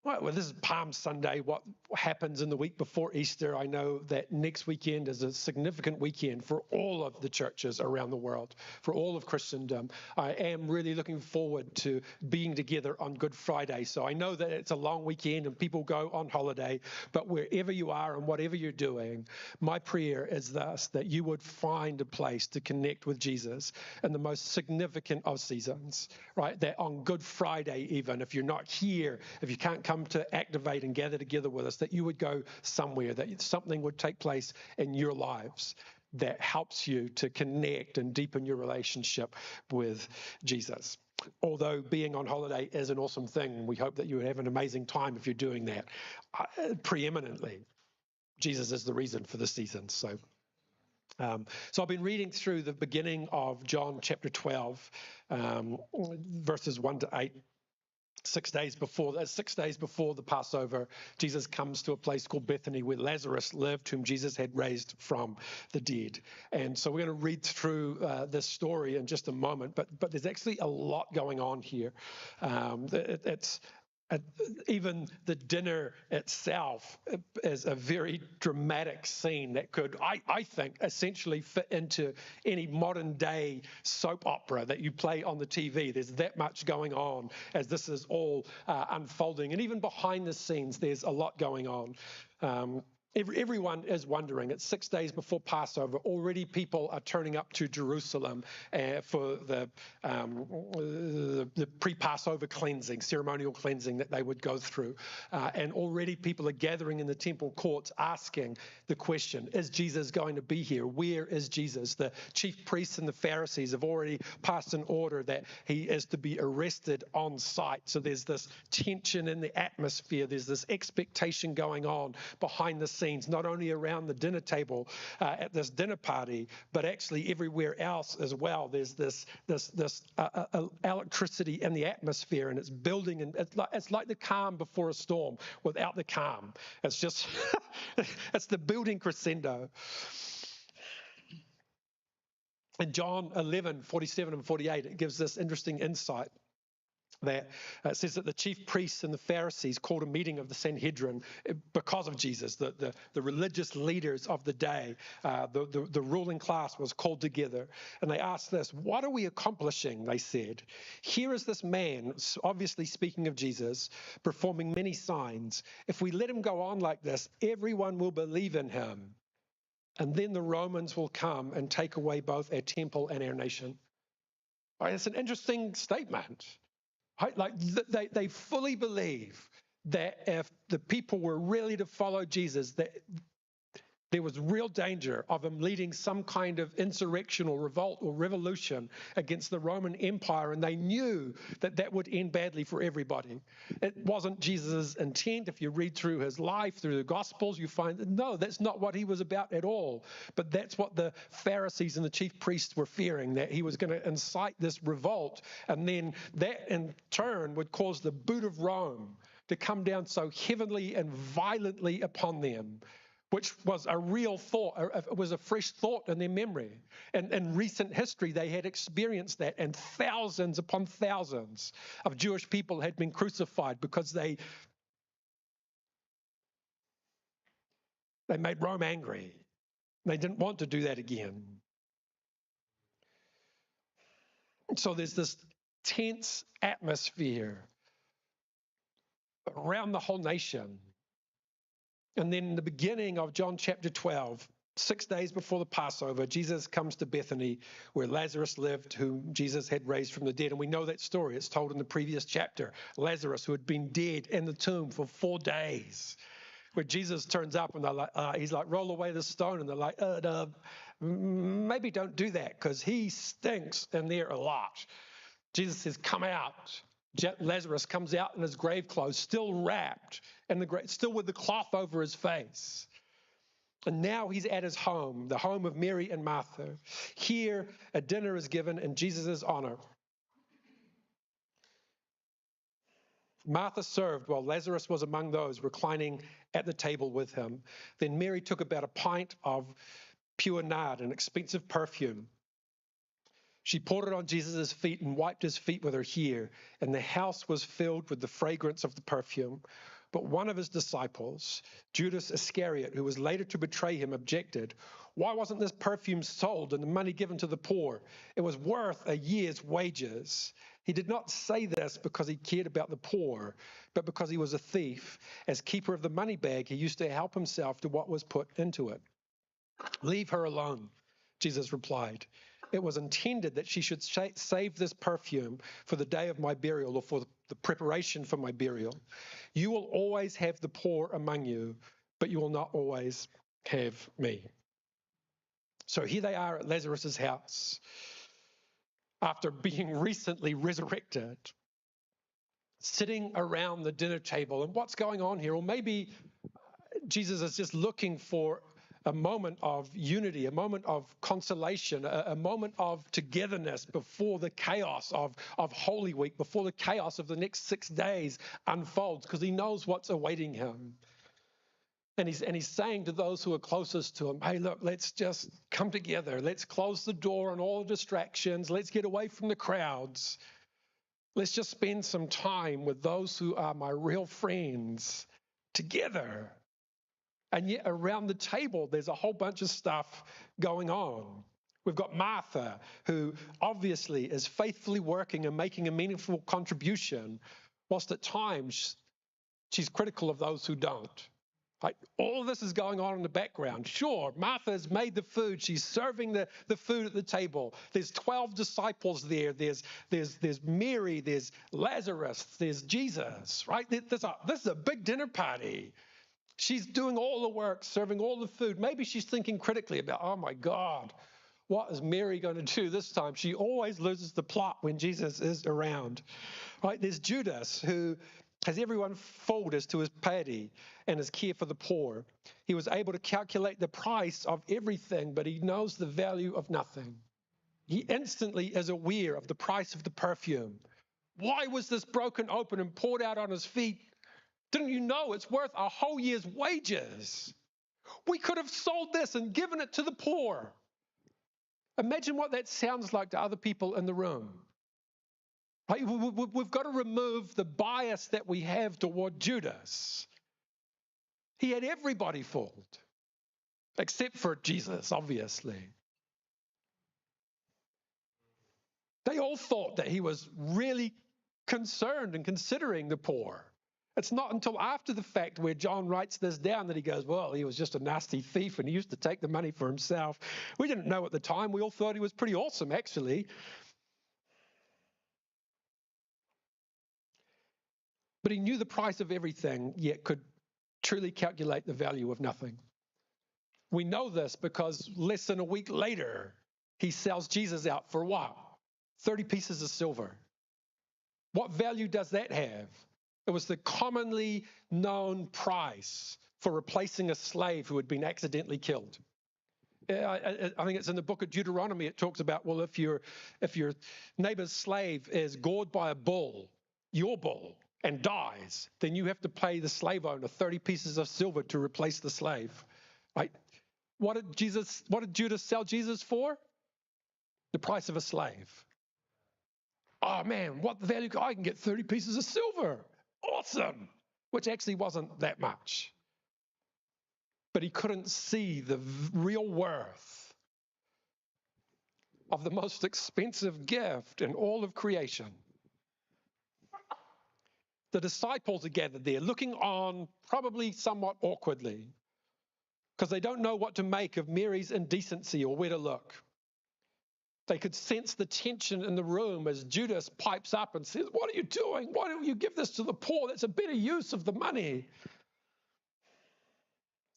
Well, this is Palm Sunday. What happens in the week before Easter? I know that next weekend is a significant weekend for all of the churches around the world, for all of Christendom. I am really looking forward to being together on Good Friday. So I know that it's a long weekend and people go on holiday, but wherever you are and whatever you're doing, my prayer is thus, that you would find a place to connect with Jesus in the most significant of seasons, right? That on Good Friday, even if you're not here, if you can't come to activate and gather together with us, that you would go somewhere, that something would take place in your lives that helps you to connect and deepen your relationship with Jesus. Although being on holiday is an awesome thing, we hope that you would have an amazing time if you're doing that. Preeminently, Jesus is the reason for the season. So I've been reading through the beginning of John chapter 12, verses 1 to 8. 6 days before the Passover, Jesus comes to a place called Bethany where Lazarus lived, whom Jesus had raised from the dead. And so we're going to read through this story in just a moment, but there's actually a lot going on here. Even the dinner itself is a very dramatic scene that could, I think, essentially fit into any modern day soap opera that you play on the TV. There's that much going on as this is all unfolding. And even behind the scenes, there's a lot going on. Everyone is wondering. It's 6 days before Passover. Already people are turning up to Jerusalem for the pre-Passover cleansing, ceremonial cleansing that they would go through. And already people are gathering in the temple courts asking the question, is Jesus going to be here? Where is Jesus? The chief priests and the Pharisees have already passed an order that he is to be arrested on sight. So there's this tension in the atmosphere. There's this expectation going on behind the scenes, not only around the dinner table at this dinner party, but actually everywhere else as well. There's this electricity in the atmosphere, and it's building, and it's like the calm before a storm without the calm. It's just it's the building crescendo. In John 11, 47 and 48, it gives this interesting insight. That says that the chief priests and the Pharisees called a meeting of the Sanhedrin because of Jesus. The religious leaders of the day, the ruling class was called together. And they asked this, what are we accomplishing, they said. Here is this man, obviously speaking of Jesus, performing many signs. If we let him go on like this, everyone will believe in him. And then the Romans will come and take away both our temple and our nation. Right, it's an interesting statement. Like they fully believe that if the people were really to follow Jesus, that there was real danger of him leading some kind of insurrection or revolt or revolution against the Roman Empire, and they knew that that would end badly for everybody. It wasn't Jesus' intent. If you read through his life, through the Gospels, you find that no, that's not what he was about at all. But that's what the Pharisees and the chief priests were fearing, that he was going to incite this revolt, and then that in turn would cause the boot of Rome to come down so heavily and violently upon them, which was a real thought, it was a fresh thought in their memory. And in recent history, they had experienced that, and thousands upon thousands of Jewish people had been crucified because they made Rome angry. They didn't want to do that again. So there's this tense atmosphere around the whole nation. And then in the beginning of John chapter 12, 6 days before the Passover, Jesus comes to Bethany, where Lazarus lived, whom Jesus had raised from the dead. And we know that story. It's told in the previous chapter. Lazarus, who had been dead in the tomb for 4 days, where Jesus turns up and they're like, he's like, roll away the stone. And they're like, maybe don't do that because he stinks in there a lot. Jesus says, come out. Lazarus comes out in his grave clothes, still wrapped in the grave, still with the cloth over his face. And now he's at his home, the home of Mary and Martha. Here, a dinner is given in Jesus' honor. Martha served while Lazarus was among those reclining at the table with him. Then Mary took about a pint of pure nard, an expensive perfume. She poured it on Jesus' feet and wiped his feet with her hair, and the house was filled with the fragrance of the perfume. But one of his disciples, Judas Iscariot, who was later to betray him, objected. Why wasn't this perfume sold and the money given to the poor? It was worth a year's wages. He did not say this because he cared about the poor, but because he was a thief. As keeper of the money bag, he used to help himself to what was put into it. Leave her alone, Jesus replied. It was intended that she should save this perfume for the day of my burial, or for the preparation for my burial. You will always have the poor among you, but you will not always have me. So here they are at Lazarus' house after being recently resurrected, sitting around the dinner table. And what's going on here? Or maybe Jesus is just looking for a moment of unity, a moment of consolation, a moment of togetherness before the chaos of Holy Week, before the chaos of the next 6 days unfolds, because he knows what's awaiting him. And he's saying to those who are closest to him, hey, look, let's just come together. Let's close the door on all the distractions. Let's get away from the crowds. Let's just spend some time with those who are my real friends together. And yet around the table, there's a whole bunch of stuff going on. We've got Martha, who obviously is faithfully working and making a meaningful contribution, whilst at times she's critical of those who don't. Right? All of this is going on in the background. Sure, Martha has made the food. She's serving the food at the table. There's 12 disciples there. There's Mary. There's Lazarus. There's Jesus. Right? This is a big dinner party. She's doing all the work, serving all the food. Maybe she's thinking critically about, oh my God, what is Mary going to do this time? She always loses the plot when Jesus is around. Right? There's Judas, who has everyone fooled as to his piety and his care for the poor. He was able to calculate the price of everything, but he knows the value of nothing. He instantly is aware of the price of the perfume. Why was this broken open and poured out on his feet? Didn't you know it's worth a whole year's wages? We could have sold this and given it to the poor. Imagine what that sounds like to other people in the room. Right? We've got to remove the bias that we have toward Judas. He had everybody fooled, except for Jesus, obviously. They all thought that he was really concerned and considering the poor. It's not until after the fact where John writes this down that he goes, well, he was just a nasty thief and he used to take the money for himself. We didn't know at the time. We all thought he was pretty awesome, actually. But he knew the price of everything, yet could truly calculate the value of nothing. We know this because less than a week later, he sells Jesus out for what? 30 pieces of silver. What value does that have? It was the commonly known price for replacing a slave who had been accidentally killed. I think it's in the book of Deuteronomy. It talks about, well, if your neighbor's slave is gored by a bull, your bull, and dies, then you have to pay the slave owner 30 pieces of silver to replace the slave. Right? What did Judas sell Jesus for? The price of a slave. Oh man, what value? I can get 30 pieces of silver. Awesome. Which actually wasn't that much. But he couldn't see the real worth of the most expensive gift in all of creation. The disciples are gathered there, looking on probably somewhat awkwardly, because they don't know what to make of Mary's indecency or where to look. They could sense the tension in the room as Judas pipes up and says, what are you doing? Why don't you give this to the poor? That's a better use of the money.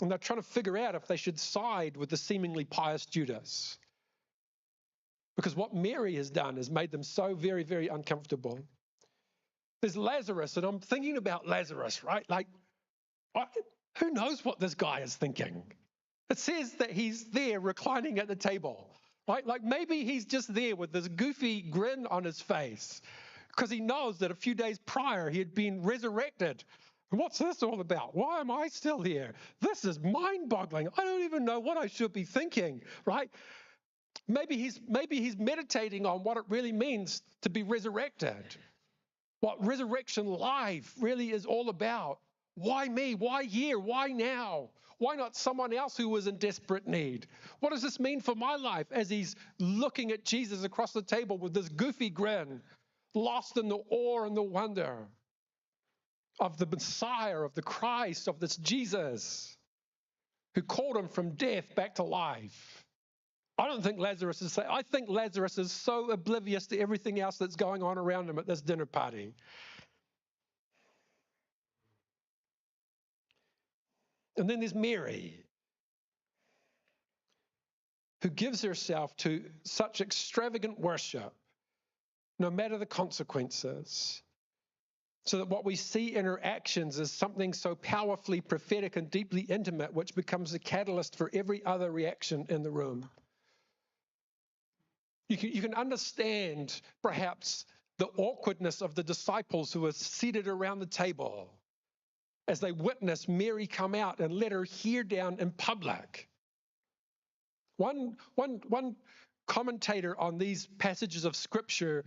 And they're trying to figure out if they should side with the seemingly pious Judas. Because what Mary has done has made them so very, very uncomfortable. There's Lazarus, and I'm thinking about Lazarus, right? Like, who knows what this guy is thinking? It says that he's there reclining at the table. Right? Like maybe he's just there with this goofy grin on his face because he knows that a few days prior he had been resurrected. What's this all about? Why am I still here? This is mind-boggling. I don't even know what I should be thinking, right? Maybe he's meditating on what it really means to be resurrected. What resurrection life really is all about. Why me? Why here? Why now? Why not someone else who was in desperate need? What does this mean for my life as he's looking at Jesus across the table with this goofy grin, lost in the awe and the wonder of the Messiah, of the Christ, of this Jesus who called him from death back to life? I think Lazarus is so oblivious to everything else that's going on around him at this dinner party. And then there's Mary, who gives herself to such extravagant worship, no matter the consequences, so that what we see in her actions is something so powerfully prophetic and deeply intimate, which becomes the catalyst for every other reaction in the room. You can understand, perhaps, the awkwardness of the disciples who are seated around the table as they witness Mary come out and let her hair down in public. One commentator on these passages of Scripture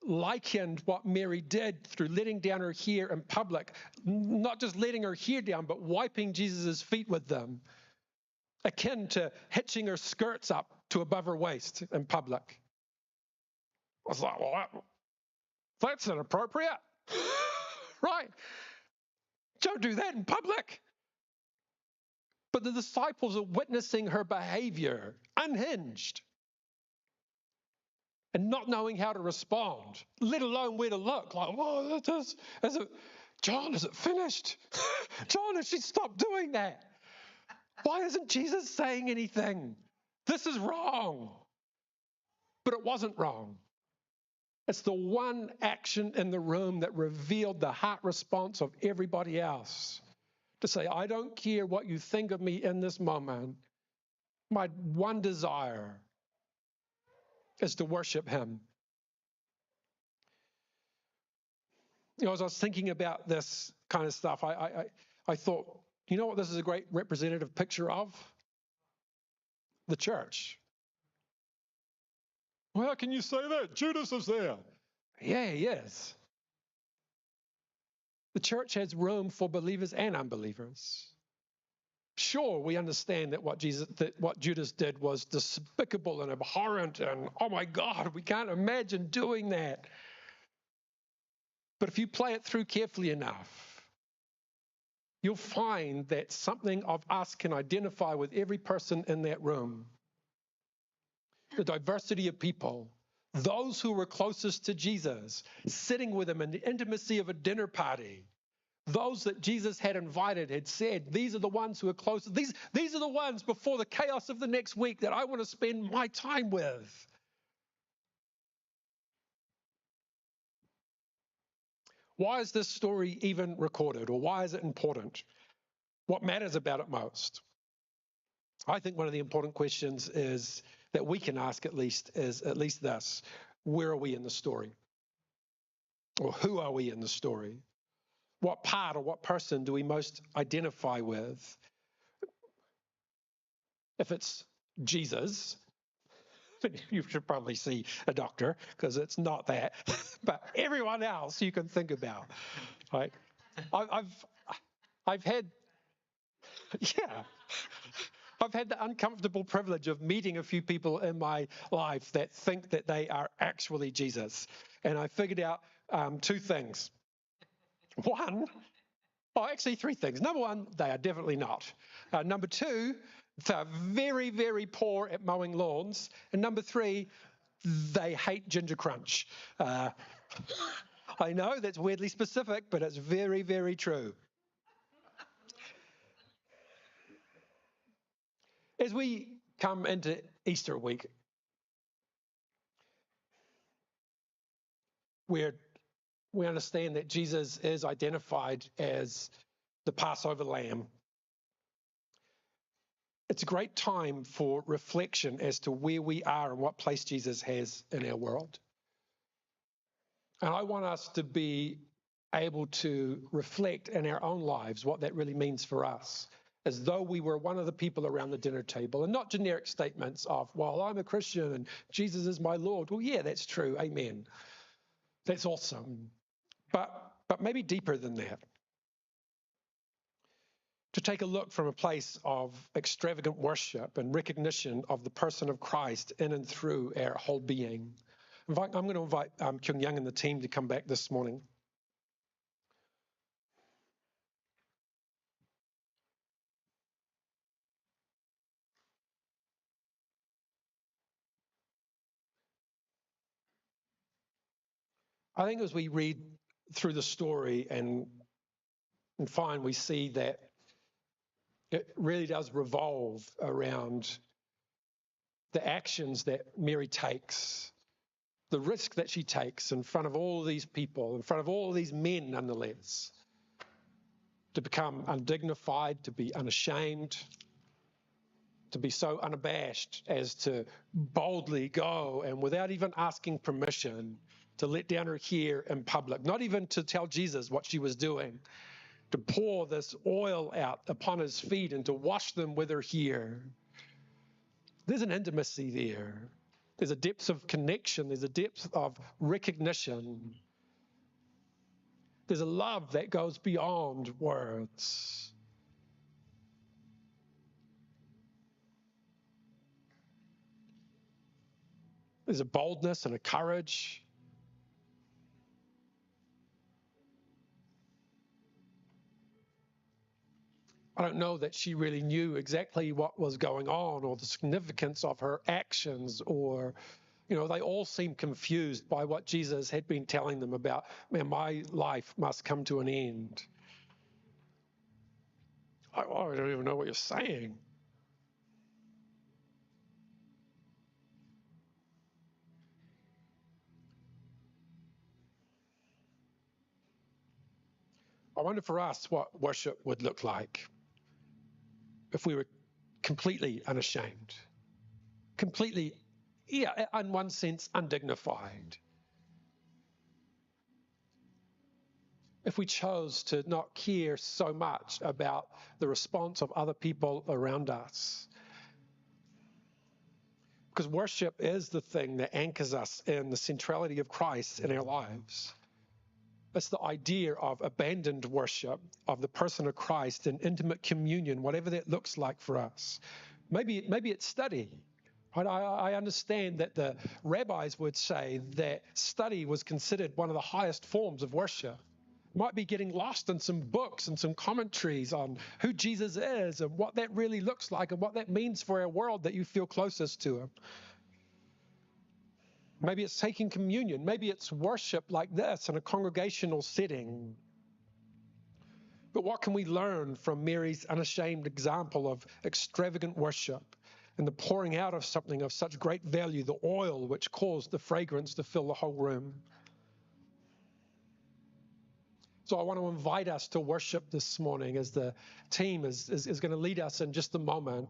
likened what Mary did through letting down her hair in public, not just letting her hair down, but wiping Jesus' feet with them, akin to hitching her skirts up to above her waist in public. I was like, well, that's inappropriate. Right? Don't do that in public. But the disciples are witnessing her behavior, unhinged, and not knowing how to respond, let alone where to look. Like, whoa, is it, John, is it finished? John, has she stopped doing that? Why isn't Jesus saying anything? This is wrong. But it wasn't wrong. It's the one action in the room that revealed the heart response of everybody else. To say, I don't care what you think of me in this moment. My one desire is to worship him. You know, as I was thinking about this kind of stuff, I thought, you know what this is a great representative picture of? The church. Well, how can you say that? Judas is there. Yeah, he is. The church has room for believers and unbelievers. Sure, we understand that what Judas did was despicable and abhorrent, and oh my God, we can't imagine doing that. But if you play it through carefully enough, you'll find that something of us can identify with every person in that room. The diversity of people, those who were closest to Jesus, sitting with him in the intimacy of a dinner party, those that Jesus had invited, had said, these are the ones who are closest. These are the ones before the chaos of the next week that I want to spend my time with. Why is this story even recorded, or why is it important? What matters about it most? I think one of the important questions is that we can ask is this: where are we in the story? Or who are we in the story? What part or what person do we most identify with? If it's Jesus, you should probably see a doctor because it's not that. But everyone else you can think about, right? I've had the uncomfortable privilege of meeting a few people in my life that think that they are actually Jesus. And I figured out two things. Actually three things. Number one, they are definitely not. Number two, they're very, very poor at mowing lawns. And number three, they hate Ginger Crunch. I know that's weirdly specific, but it's very, very true. As we come into Easter week, we understand that Jesus is identified as the Passover lamb. It's a great time for reflection as to where we are and what place Jesus has in our world. And I want us to be able to reflect in our own lives what that really means for us as though we were one of the people around the dinner table, and not generic statements of, well, I'm a Christian and Jesus is my Lord. Well, yeah, that's true. Amen. That's awesome. But maybe deeper than that. To take a look from a place of extravagant worship and recognition of the person of Christ in and through our whole being. I'm going to invite Kyung Young and the team to come back this morning. I think as we read through the story and find, we see that it really does revolve around the actions that Mary takes, the risk that she takes in front of all these people, in front of all these men nonetheless, to become undignified, to be unashamed, to be so unabashed as to boldly go and without even asking permission, to let down her hair in public, not even to tell Jesus what she was doing, to pour this oil out upon his feet and to wash them with her hair. There's an intimacy there. There's a depth of connection. There's a depth of recognition. There's a love that goes beyond words. There's a boldness and a courage. I don't know that she really knew exactly what was going on or the significance of her actions, or, they all seemed confused by what Jesus had been telling them about, man, my life must come to an end. I don't even know what you're saying. I wonder for us what worship would look like if we were completely unashamed, completely, in one sense, undignified. If we chose to not care so much about the response of other people around us. Because worship is the thing that anchors us in the centrality of Christ in our lives. It's the idea of abandoned worship of the person of Christ in intimate communion, whatever that looks like for us. Maybe it's study. Right? I understand that the rabbis would say that study was considered one of the highest forms of worship. Might be getting lost in some books and some commentaries on who Jesus is and what that really looks like and what that means for our world that you feel closest to him. Maybe it's taking communion. Maybe it's worship like this in a congregational setting. But what can we learn from Mary's unashamed example of extravagant worship and the pouring out of something of such great value, the oil which caused the fragrance to fill the whole room? So I want to invite us to worship this morning as the team is going to lead us in just a moment.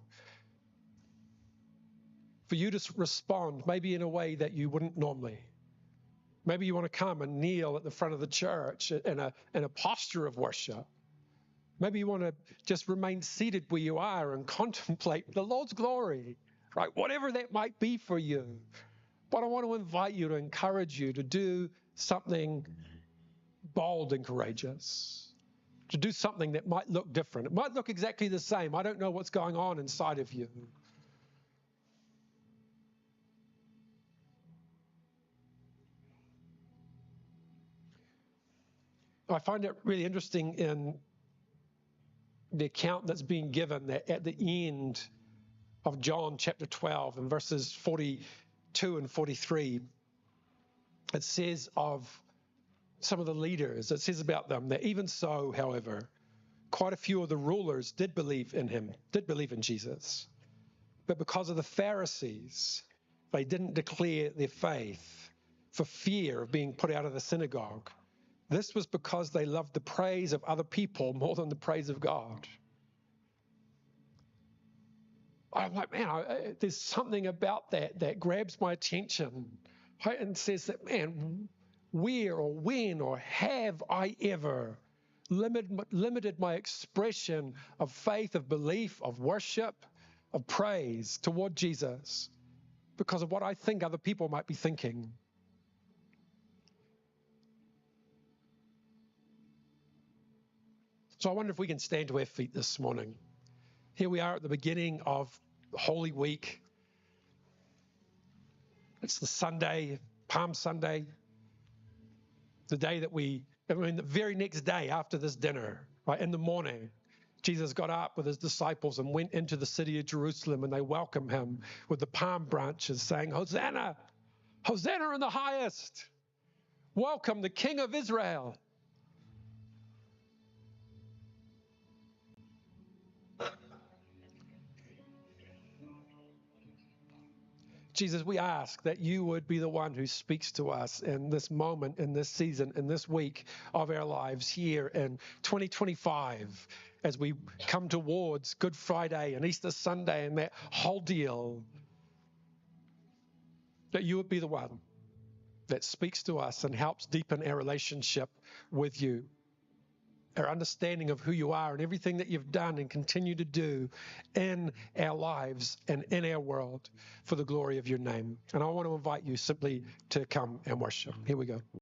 For you to respond maybe in a way that you wouldn't normally. Maybe you want to come and kneel at the front of the church in a posture of worship. Maybe you want to just remain seated where you are and contemplate the Lord's glory, right? Whatever that might be for you. But I want to invite you, to encourage you to do something bold and courageous, to do something that might look different. It might look exactly the same. I don't know what's going on inside of you. I find it really interesting in the account that's being given that at the end of John chapter 12 and verses 42 and 43, it says of some of the leaders, it says about them that even so, however, quite a few of the rulers did believe in Jesus. But because of the Pharisees, they didn't declare their faith for fear of being put out of the synagogue. This was because they loved the praise of other people more than the praise of God. I'm like, man, there's something about that grabs my attention, right? And says that, man, where or when or have I ever limited my expression of faith, of belief, of worship, of praise toward Jesus because of what I think other people might be thinking. So I wonder if we can stand to our feet this morning. Here we are at the beginning of Holy Week. It's the Sunday, Palm Sunday, the day that the very next day after this dinner, right, in the morning, Jesus got up with his disciples and went into the city of Jerusalem, and they welcomed him with the palm branches saying, Hosanna, Hosanna in the highest. Welcome the King of Israel. Jesus, we ask that you would be the one who speaks to us in this moment, in this season, in this week of our lives here in 2025, as we come towards Good Friday and Easter Sunday and that whole deal, that you would be the one that speaks to us and helps deepen our relationship with you, our understanding of who you are and everything that you've done and continue to do in our lives and in our world for the glory of your name. And I want to invite you simply to come and worship. Here we go.